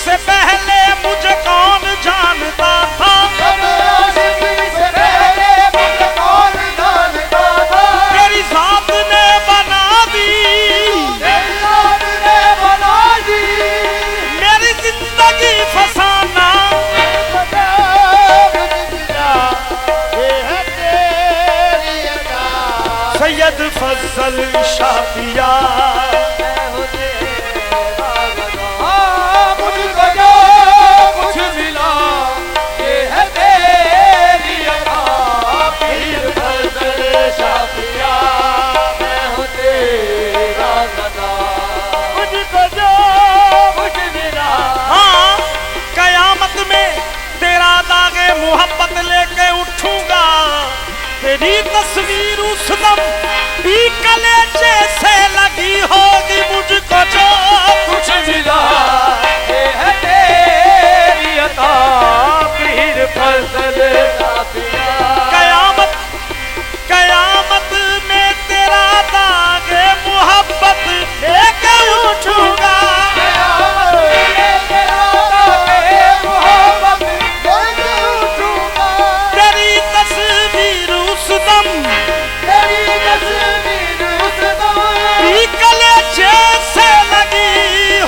से पहले मुझे कौन जानता था, आशिकी से पहले मुझे कौन जानता था, तेरी जात ने बना दी, तेरी जात ने बना दी, मेरी जिंदगी फसाना, ये है तेरी अदा, सैयद फजल शाफिया। मुझको जो कुछ मिला ये है तेरी अदा, पीर फजल शाफिया मैं हूँ तेरा गदा। मुझको जो कुछ मिला, हाँ, कयामत में तेरा दागे मोहब्बत लेके उठूंगा, तेरी तस्वीर उस दम भी कलेजे से लगी होगी, मुझको जो कुछ मिला ये है तेरी अता, पीर फजल शाफिया। कयामत में तेरा दागे मोहब्बत लेके उठूंगा, कयामत में तेरा दागे मोहब्बत लेके उठूंगा, तेरी तस्वीर उस दम तेरी तस्वीर उस दम भी कलेजे से लगी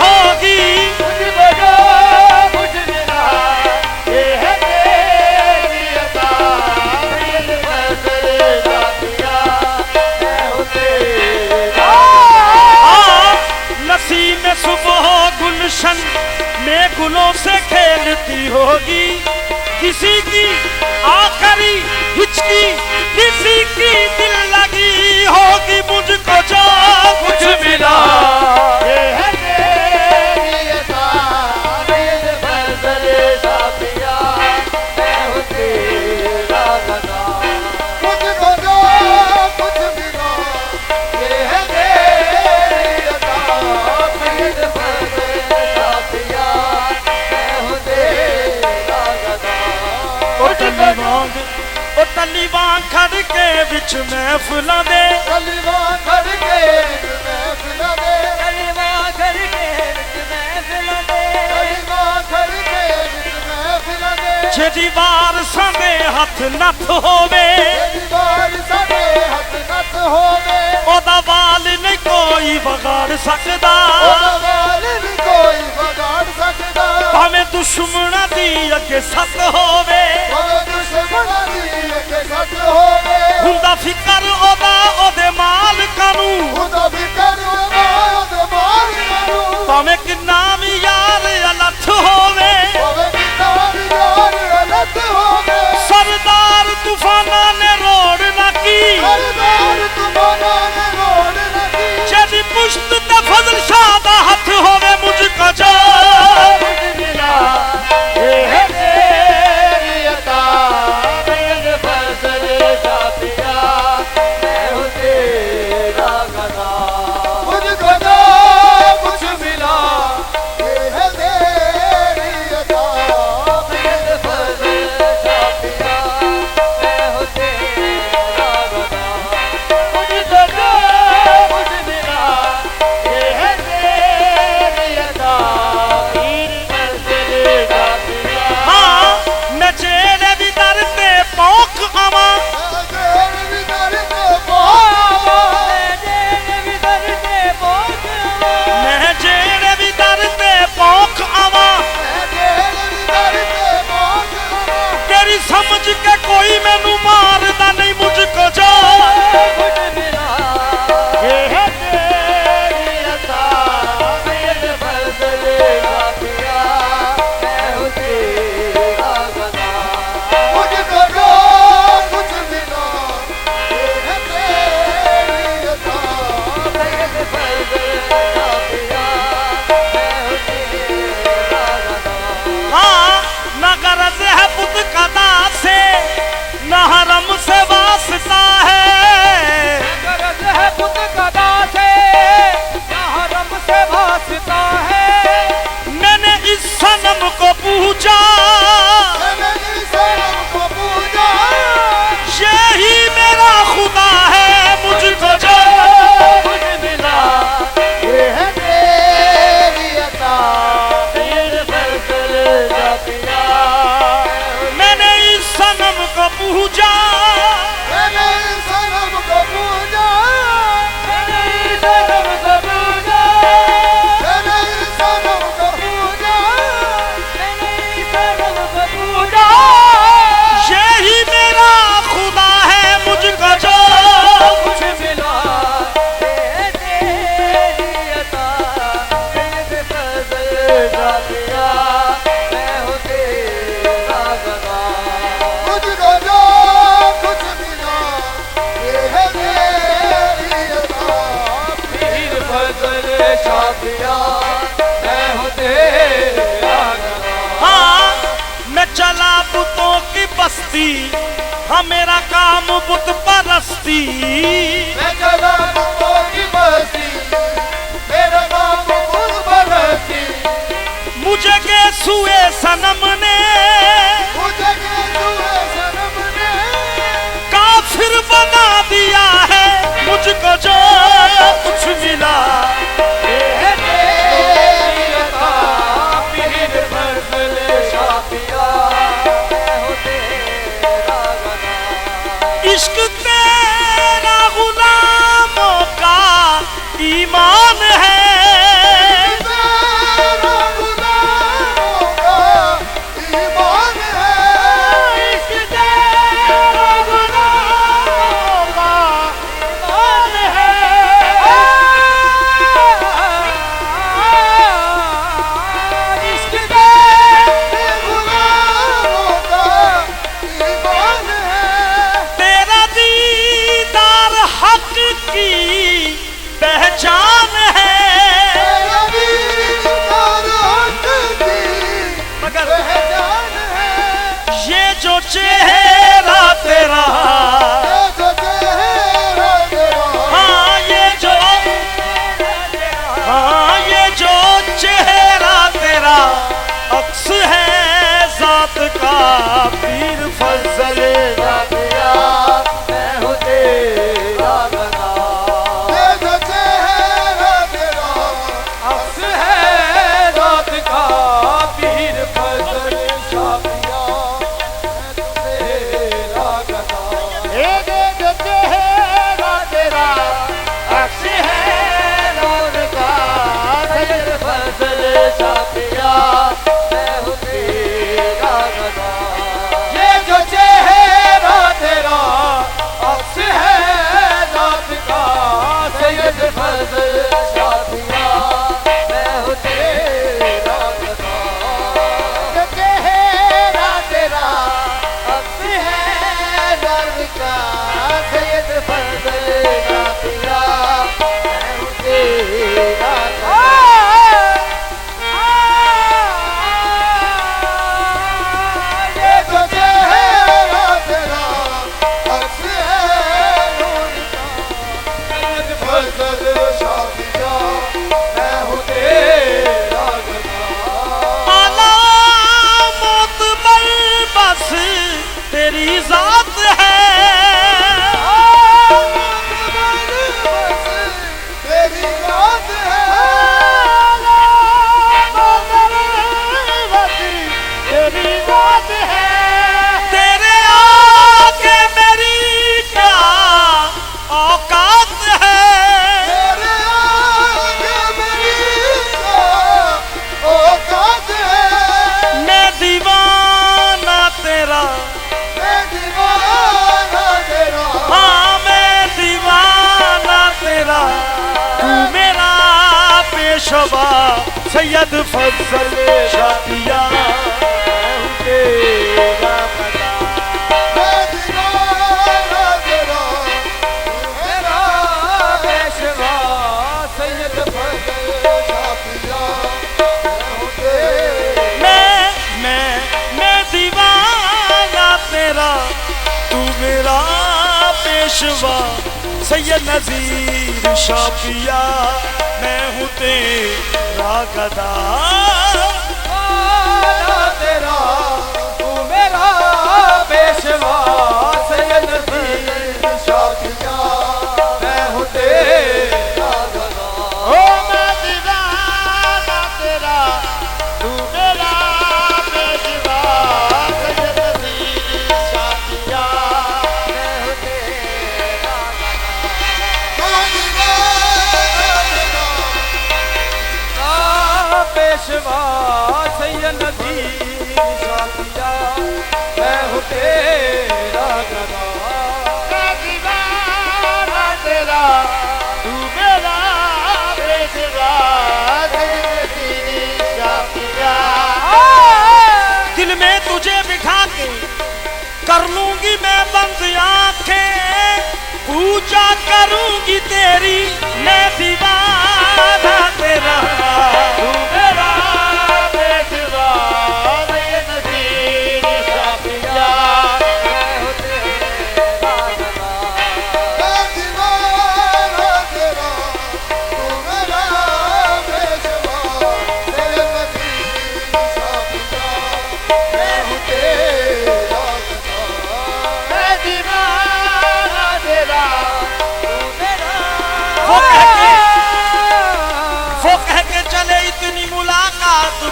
होगी, मुझको जो कुछ मिला ये है तेरी अता, पीर फजल शाफिया मैं हूँ तेरा। नसीब में सुबह गुलशन में गुलों से खेलती होगी, किसी की आखिरी हिचकी किसी की दिल लगी होगी, मुझको जो कुछ मिला ये है तेरी अता, पीर फजल शाफिया मैं हूँ तेरा गदा। मुझको जो कुछ मिला ये है तेरी अता, पीर फजल शाफिया मैं हूँ तेरा गदा। ओ तलीबा खड़ के बिच महफिल दे, कलमा करके महफिल दे, कलमा करके महफिल दे, कलमा करके महफिल दे, जेदी वार संगे हथ नथ होवे, दीवार साडे हथ नत होवे, ओदा वाल नहीं कोई बगाड़ सकदा, ओदा वाल नी कोई बगाड़ सकदा, भाਵੇਂ दुश्मना दी अगे सत होवे, भावे दुश्मनां दी अगे सट होवे, हुंदा फिकर ओदा ओदे मालकां नूं, खुदा भी करना ओदे मालिकां नूं, भाਵੇਂ किन्ना भी यार अलथ होवे, भावे कितना भी यार अलग होवे, सरदार तूफाना ने रोड़ ना की, सरदार तुम्हारा ने रोड लगी, जेदी पुश्त ते फजल शाह दा हथ होवे, मुझको जो कुछ मिला ये है तेरी अता, पीर फजल शाफिया मैं हूँ तेरा गदा। मुझको जो कुछ मिला ये है तेरी अता, पीर फजल शाफिया मैं हूँ तेरा गदा। मुझको जो कुछ मिला ये है तेरी अता, पीर फजल शाफिया। हाँ, मैं जेड़े भी दर ते पौख आवां, तेरे भी दर ते पहुँचावा, तेरे भी दर ते पहुँचावा, मैं जेड़े भी दर ते पौख आवां, तेरे भी दर ते पहुँचावा, तेरी समझ के कोई मैनू मारदा नहीं, मुझको जो कुछ मिला ये है तेरी अता, पीर फजल शाफिया मैं हूँ तेरा गदा। मुझको जो कुछ मिला ये है तेरी अता, पीर फजल शाफिया मैं हूँ तेरा गदा। हाँ, न गरज है बुत कदा से, न हरम से वास्ता है, गरज है बुत कदा से, या हरम से वास्ता है, मैंने इस सनम को पूजा, मैंने इस सनम को पूजा, यही मेरा खुदा है, मुझको जो कुछ मिला ये है तेरी अता, पीर फजल मस्ती, हाँ मेरा काम बुत परस्ती। मैं चला बुतों की बस्ती, मेरा काम बुत परस्ती। मुझे गेसुए सनम ने, मुझे गेसुए सनम ने काफिर बना दिया है, मुझको जो कुछ मिला। इश्क तेरा गुलामों का ईमान है, तेरा गुलामों का ईमान है। इश्क तेरा गुलामों का ईमान है। इश्क तेरे गुलामों का ईमान है। तेरा दीदार हक की पहचान है, तेरा दीदार हक की मगर पहचान है। ये जो चेहरा तेरा, ये जो चेहरा तेरा, हाँ ये जो चेहरा तेरा अक्स है जात का, पीर फजल तेरा मैं हूँ तेरा गदा। ये जो चेहरा तेरा अक्स है रात का, पीर फजल शाफिया मैं हूँ तेरा गदा। ये जो चेहरा तेरा अक्स है रात का, पीर फजल शाफिया मैं हूँ तेरा गदा। ये जो चेहरा तेरा अक्स है रात का, सैयद फजल शाफिया मैं हूँ तेरा गदा। जो चेहरा तेरा अक्स है रात का, सैयद फजल शाफिया मैं हूँ तेरा गदा। ये जो चेहरा तेरा अक्स है नूर का, सैयद फजल शाफिया मैं हूँ तेरा गदा। आला मोतबर बस तेरी जात है, बस तेरी बात है। तेरी बात है। तेरे आगे मेरी क्या औकात है, तेरे आगे मेरी क्या औकात है। मैं दीवाना तेरा, मैं दीवाना तेरा, हाँ मैं दीवाना तेरा, तू मेरा पेशवा सैयद फजल शाफिया मैं हूँ तेरा गदा। मैं दीवाना तेरा, मेरा पेशवा सैयद फजल शाफिया मैं हूँ तेरा। मैं दीवाना तेरा, तू मेरा पेशवा सैयद नजीर शाफिया मैं हूँ तेरा गदा। तेरा तू मेरा पेशवा सैयद नजीर शाफिया मैं हूँ तेरा गदा। ओ मैं दीवाना तेरा, तू मेरा पेशवा सैयद नजीर शाफिया मैं हूँ तेरा गदा। मैं दीवाना तेरा, पेशवा सैयद नजीर शाफिया मैं हूँ तेरा गदा। मैं दीवाना तेरा, तू मेरा पेशवा सैयद नजीर शाफिया। दिल में तुझे बिठा के कर लूंगी मैं बंद आंखें, पूजा करूंगी तेरी मैं दीवाना तेरा, तू मेरा पेशवा सैयद नजीर शाफिया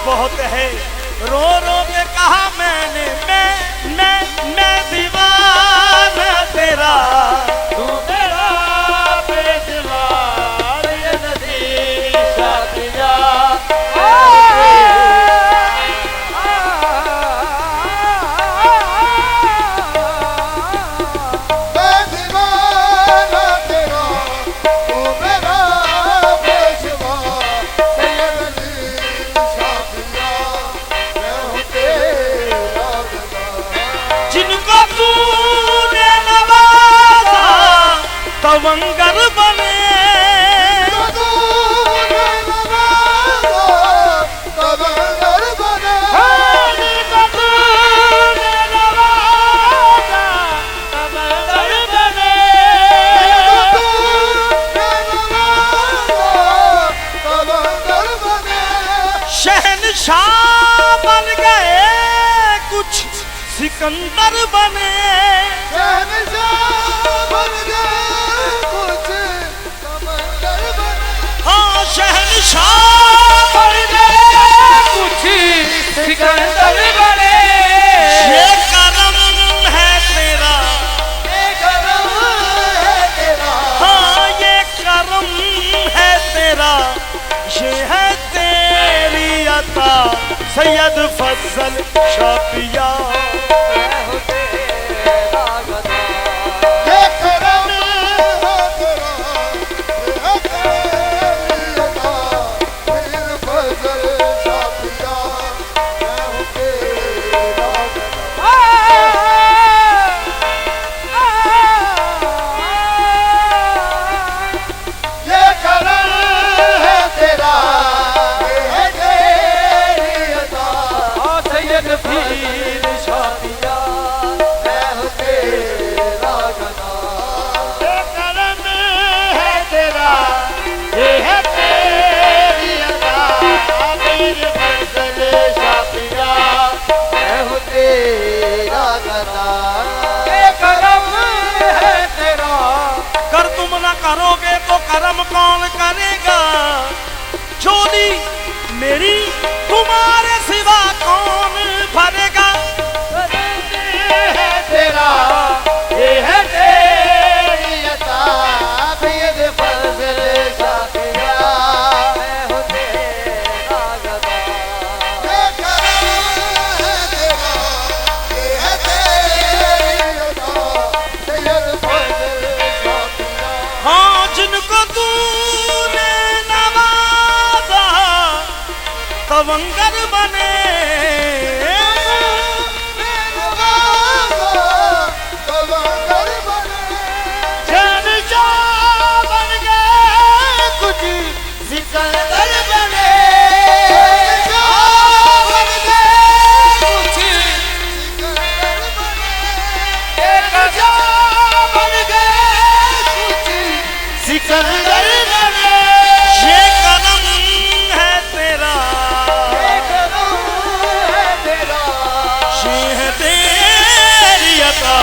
बहुत है, रो रो के कहा मैंने, मैं दीवाना तेरा, तू मेरा बेदीवार ये नदी साथिया। मैं दीवाना तेरा, तू मेरा बेशुमार ये नदी साथिया। मैं हूँ तेरा गदा। जिनको तूने नवाजा तवंगर बने, शहनशाह बन गए कुछ सिकंदर बने, हाँ शहनशाह बन गए कुछ सिकंदर बने। ये करम है तेरा, ये करम है तेरा, हाँ ये करम है तेरा, ये है तेरी अता सैयद फजल शाह पिया। मैं हूँ तेरा गदा। ये करम है तेरा, ये तेरी अता पीर फजल शाह पिया। मैं हूँ तेरा गदा। ये करम है तेरा, ये तेरी अता सैयद पीर शाह पिया। मैं हूँ तेरा गदा। ये करम है तेरा, ये है तेरी अता पीर फजल शाह पिया। मैं हूँ तेरा गदा। ये करम है तेरा, कर तुम न करोगे तो करम कौन करेगा, झोली मेरी तुम्हारे सिवा कौन भरेगा। है तेरा, ये है तेरी अता पीर फजल शाह पिया। मैं हूँ तेरा गदा। ये करम है तेरा, ये है तेरी अता सैयद फजल शाह पिया। हाँ जिनको तूने नवाजा तवंगर बने, शहनशाह बन गए कुछ सिकंदर बने। शहनशाह बन गए कुछ सिकंदर बने। शहनशाह बन गए कुछ सिकंदर बने। ये करम है तेरा, ये करम है तेरा, ये है तेरी अता